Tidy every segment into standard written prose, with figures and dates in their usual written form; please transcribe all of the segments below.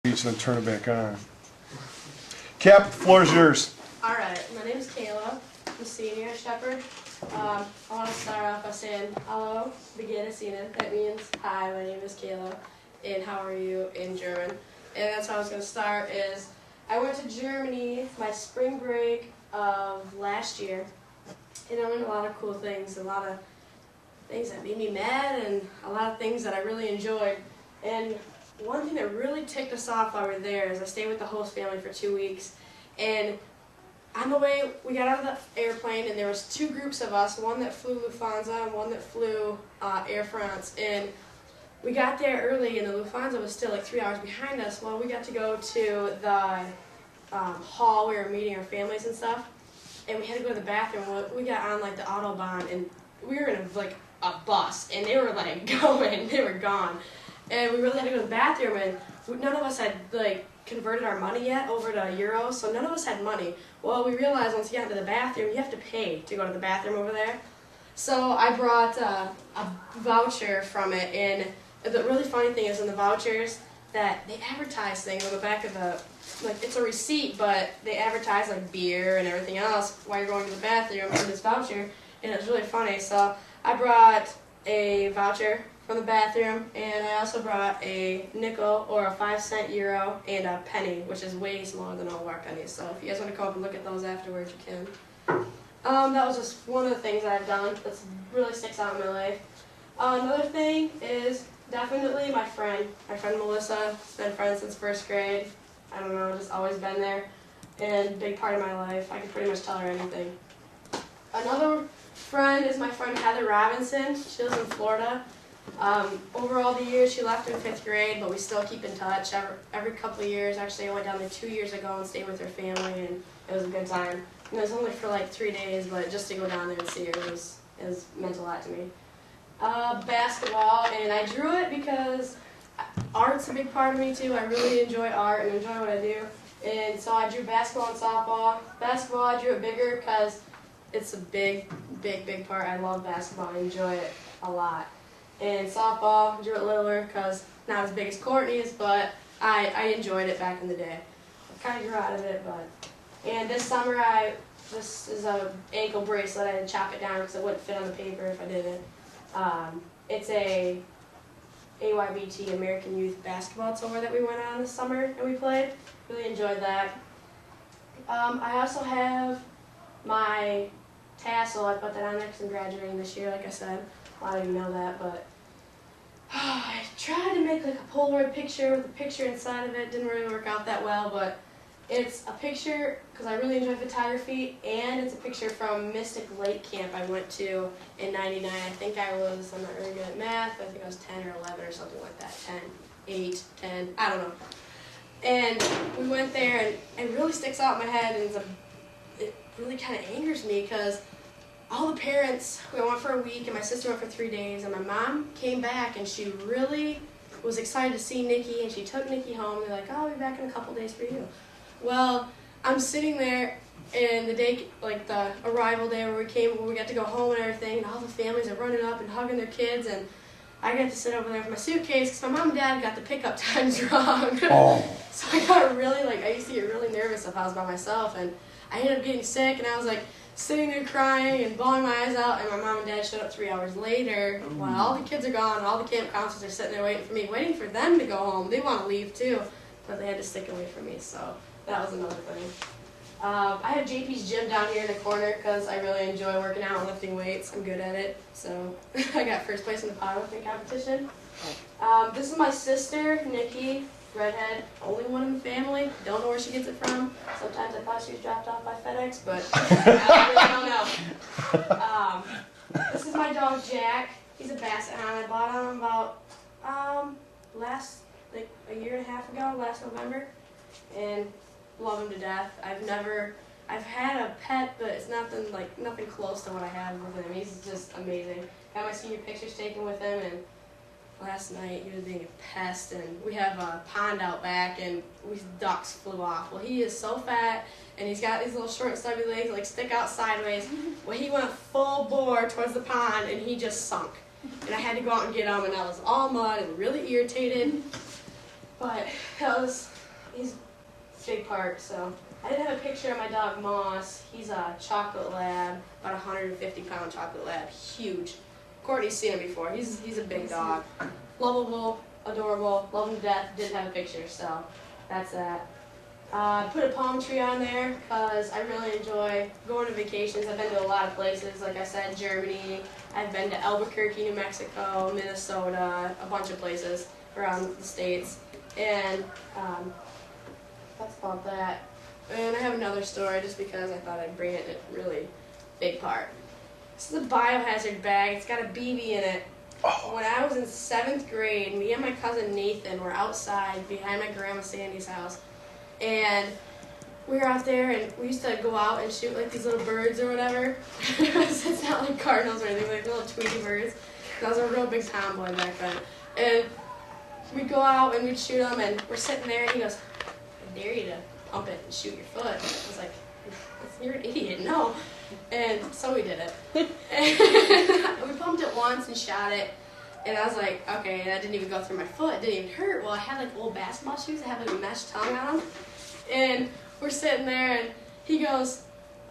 Each and then turn it back on. Cap, the floor is yours. Alright, my name is Kayla. I'm a senior at Shepherd. I want to start off by saying hello, beginner senior. That means hi, my name is Kayla, and how are you in German. And that's how I was going to start is I went to Germany my spring break of last year, and I learned a lot of cool things, a lot of things that made me mad, and a lot of things that I really enjoyed. And one thing that really ticked us off while we were there is I stayed with the host family for 2 weeks, and on the way we got out of the airplane and there was two groups of us, one that flew Lufthansa and one that flew Air France, and we got there early and the Lufthansa was still like 3 hours behind us. Well, we got to go to the hall where we were meeting our families and stuff, and we had to go to the bathroom. We got on like the Autobahn and we were in a bus, and they were like going, they were gone. And we really had to go to the bathroom, and none of us had like converted our money yet over to euros, so none of us had money. Well, we realized once you got into the bathroom, you have to pay to go to the bathroom over there. So I brought a voucher from it, and the really funny thing is in the vouchers that they advertise things on the back of the, like it's a receipt, but they advertise like beer and everything else while you're going to the bathroom in this voucher, and it was really funny. So I brought a voucher from the bathroom, and I also brought a nickel or a 5-cent euro and a penny, which is way smaller than all of our pennies. So if you guys want to come up and look at those afterwards, you can. That was just one of the things that I've done that really sticks out in my life. Another thing is definitely my friend Melissa. Been friends since first grade. I don't know, just always been there, and big part of my life. I can pretty much tell her anything. Another friend is my friend Heather Robinson. She lives in Florida. Over all the years, she left in 5th grade, but we still keep in touch every couple of years. Actually, I went down there 2 years ago and stayed with her family, and it was a good time. And it was only for like 3 days, but just to go down there and see her it meant a lot to me. Basketball, and I drew it because art's a big part of me too. I really enjoy art and enjoy what I do, and so I drew basketball and softball. Basketball, I drew it bigger because it's a big part. I love basketball. I enjoy it a lot. And softball, drew it littler because not as big as Courtney's, but I enjoyed it back in the day. I kind of grew out of it, and this summer this is a ankle bracelet. I had to chop it down because it wouldn't fit on the paper if I didn't. It's a AYBT American Youth Basketball Tour that we went on this summer and we played. Really enjoyed that. I also have my tassel. I put that on there because I'm graduating this year, like I said. A lot of you know that, but I tried to make like a Polaroid picture with a picture inside of it. Didn't really work out that well, but it's a picture because I really enjoy photography, and it's a picture from Mystic Lake Camp I went to in '99. I think I'm not really good at math, but I think I was 10 or 11 or something like that. 10, 8, 10, I don't know. And we went there, and it really sticks out in my head, and it really kind of angers me because all the parents, we went for a week, and my sister went for 3 days, and my mom came back, and she really was excited to see Nikki, and she took Nikki home. They're like, oh, I'll be back in a couple days for you. Well, I'm sitting there, and the day, like the arrival day where we got to go home and everything, and all the families are running up and hugging their kids, and I got to sit over there with my suitcase because my mom and dad got the pickup times wrong. Oh. So I got really, I used to get really nervous if I was by myself, and I ended up getting sick, and I was like, sitting there crying and bawling my eyes out, and my mom and dad showed up 3 hours later while all the kids are gone, and all the camp counselors are sitting there waiting for them to go home. They want to leave too, but they had to stick away from me, so that was another thing. I have JP's gym down here in the corner because I really enjoy working out and lifting weights. I'm good at it, so I got first place in the powerlifting competition. This is my sister, Nikki. Redhead, only one in the family. Don't know where she gets it from. Sometimes I thought she was dropped off by FedEx, but I really don't know. This is my dog Jack. He's a basset hound. I bought him about a year and a half ago, last November, and love him to death. I've had a pet, but it's nothing close to what I have with him. He's just amazing. Got my senior pictures taken with him, and last night he was being a pest, and we have a pond out back, and ducks flew off. Well, he is so fat, and he's got these little short stubby legs that stick out sideways. Well, he went full bore towards the pond, and he just sunk. And I had to go out and get him, and I was all mud and really irritated. But he's a big part, so. I did have a picture of my dog Moss. He's a chocolate lab, about 150-pound chocolate lab, huge. Courtney's seen him before. He's a big dog. Lovable, adorable, love him to death. Didn't have a picture, so that's that. Put a palm tree on there because I really enjoy going to vacations. I've been to a lot of places, like I said, Germany. I've been to Albuquerque, New Mexico, Minnesota, a bunch of places around the States. And that's about that. And I have another story just because I thought I'd bring it in a really big part. This is a biohazard bag. It's got a BB in it. Oh. When I was in 7th grade, me and my cousin Nathan were outside behind my grandma Sandy's house. And we were out there, and we used to go out and shoot like these little birds or whatever. It's not like cardinals or anything, like little Tweety birds. I was a real big tomboy back then. And we'd go out and we'd shoot them, and we're sitting there, and he goes, "I dare you to pump it and shoot your foot." I was like, "You're an idiot, no." And so we did it. And we pumped it once and shot it. And I was like, okay, that didn't even go through my foot. It didn't even hurt. Well, I had like old basketball shoes that have like a mesh tongue on them. And we're sitting there, and he goes,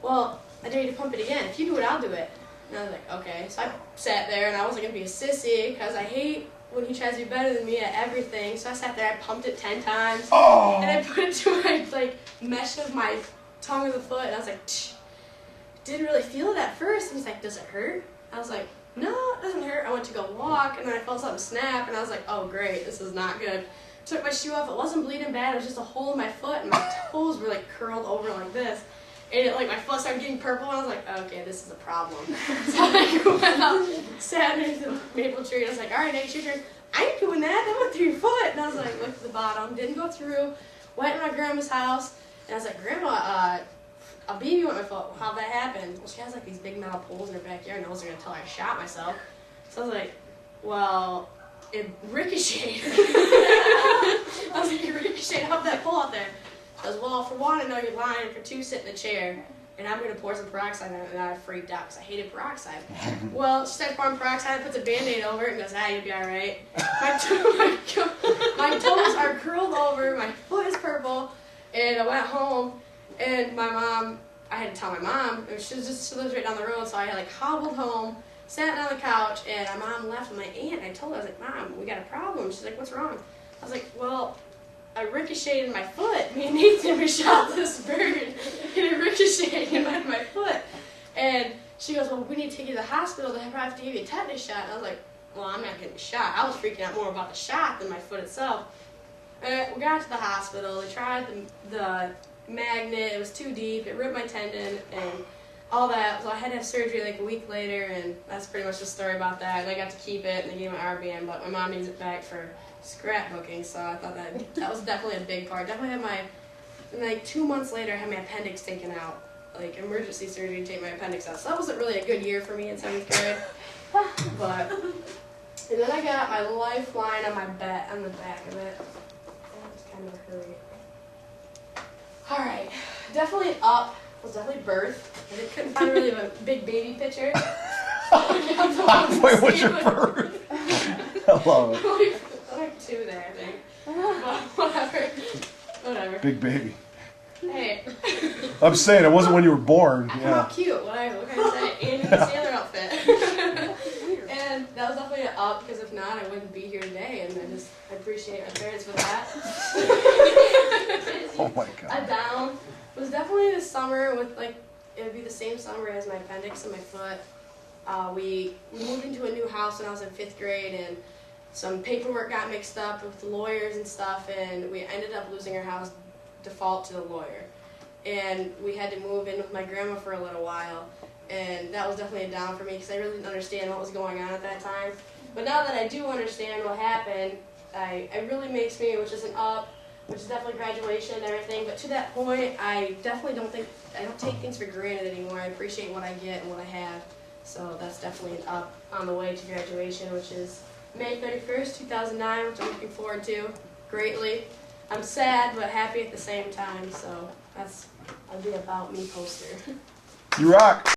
"Well, I dare you to pump it again. If you do it, I'll do it." And I was like, okay. So I sat there, and I wasn't going to be a sissy because I hate when he tries to be better than me at everything. So I sat there, I pumped it 10 times. Oh. And I put it to my like mesh of my tongue of the foot, and I was like, "Tch." Didn't really feel it at first. And he's like, "Does it hurt?" I was like, "No, it doesn't hurt." I went to go walk, and then I felt something snap, and I was like, "Oh great, this is not good." Took my shoe off. It wasn't bleeding bad. It was just a hole in my foot, and my toes were like curled over like this. And it, like my foot started getting purple, and I was like, okay, this is a problem. So I went out, sat underneath the maple tree, and I was like, all right, Nate, your turn. "I ain't doing that. That went through your foot." And I was like, looked at the bottom, didn't go through. Went to my grandma's house, and I was like, "Grandma, a BB went in my foot. How'd that happen?" Well, she has like these big metal poles in her backyard, and I wasn't gonna tell her I shot myself. So I was like, well, it ricocheted. I was like, "It ricocheted off that pole out there." She goes, "Well, for one, I know you're lying. For two, sit in a chair, and I'm going to pour some peroxide on it." And I freaked out because I hated peroxide. Well, she started pouring peroxide, puts a Band-Aid over it, and goes, "You'll be all right." My toes are curled over, my foot is purple, and I went home, and my mom, I had to tell my mom, she lives right down the road, so I like hobbled home, sat on the couch, and my mom left with my aunt, and I told her, I was like, "Mom, we got a problem." She's like, "What's wrong?" I was like, "Well, I ricocheted my foot. Me and Nathan, we shot this bird, and it ricocheted in my foot." And she goes, "Well, we need to take you to the hospital. They probably have to give you a tetanus shot." And I was like, "Well, I'm not getting a shot." I was freaking out more about the shot than my foot itself. We got to the hospital. They tried the magnet. It was too deep. It ripped my tendon and all that. So I had to have surgery like a week later, and that's pretty much the story about that. And I got to keep it, and they gave me my RBM, but my mom needs it back for scrapbooking, so I thought that was definitely a big part. Definitely had and like 2 months later, I had my appendix taken out, like emergency surgery to take my appendix out. So that wasn't really a good year for me in 7th grade. But, and then I got my lifeline on the back of it. That was kind of a hurry. All right, definitely up was definitely birth. I couldn't find really a big baby picture. Wait, what's your birth? I love it. Like 2 there, I think. But whatever. Big baby. Hey. I'm saying it wasn't when you were born. How Yeah. cute. What can I say? And the sailor outfit. And that was definitely an up, because if not, I wouldn't be here today. And I appreciate my parents for that. Oh my A God. down was definitely the summer with it would be the same summer as my appendix and my foot. We moved into a new house when I was in 5th grade, and some paperwork got mixed up with the lawyers and stuff, and we ended up losing our house default to the lawyer. And we had to move in with my grandma for a little while, and that was definitely a down for me because I really didn't understand what was going on at that time. But now that I do understand what happened, it really makes me, which is an up, which is definitely graduation and everything. But to that point, I definitely don't take things for granted anymore. I appreciate what I get and what I have. So that's definitely an up on the way to graduation, which is May 31st, 2009, which I'm looking forward to greatly. I'm sad but happy at the same time, so that's a bit about me poster. You rock.